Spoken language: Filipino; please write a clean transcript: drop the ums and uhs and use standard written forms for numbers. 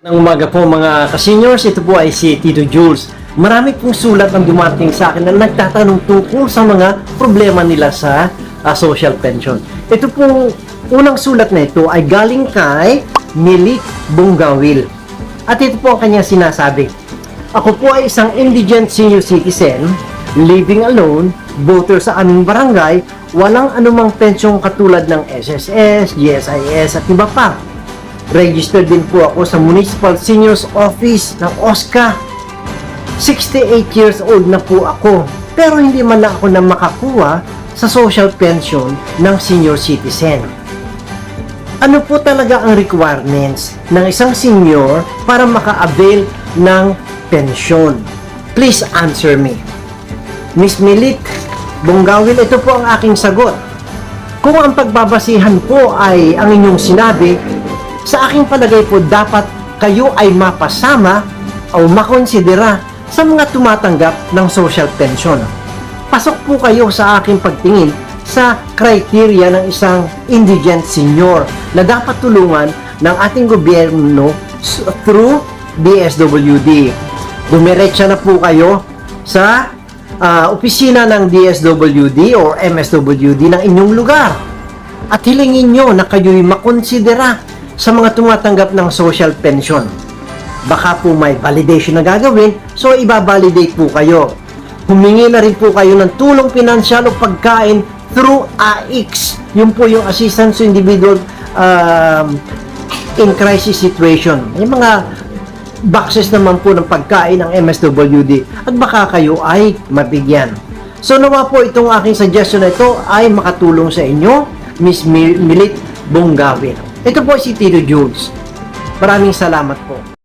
Ng umaga po mga ka-seniors, ito po ay si Tito Jules. Marami pong sulat ang dumating sa akin na nagtatanong tungkol sa mga problema nila sa social pension. Ito pong unang sulat na ito ay galing kay Milik Bunggawil. At ito po ang kanyang sinasabi. Ako po ay isang indigent senior citizen, living alone, voter sa aming barangay, walang anumang pensyong katulad ng SSS, GSIS at iba pa. Registered din po ako sa Municipal Seniors Office ng OSCA. 68 years old na po ako, pero hindi man lang ako na makakuha sa social pension ng senior citizen. Ano po talaga ang requirements ng isang senior para maka-avail ng pensyon? Please answer me. Miss Milit Bunggawil, ito po ang aking sagot. Kung ang pagbabasihan po ay ang inyong sinabi, sa aking palagay po dapat kayo ay mapasama o makonsidera sa mga tumatanggap ng social pension. Pasok po kayo sa aking pagtingin sa criteria ng isang indigent senior na dapat tulungan ng ating gobyerno through DSWD. Dumiretsa na po kayo sa opisina ng DSWD or MSWD ng inyong lugar at hilingin nyo na kayo'y makonsidera sa mga tumatanggap ng social pension. Baka po may validation na gagawin, so ibabalidate po kayo. Humingi na rin po kayo ng tulong pinansyal o pagkain through AIX. Yun po yung Assistance to Individual in Crisis Situation. Yung mga boxes naman po ng pagkain ng MSWD at baka kayo ay mabigyan. So nawa po itong aking suggestion na ito ay makatulong sa inyo, Miss Milit Bunggawil. Ito po si Tito Jules. Maraming salamat po.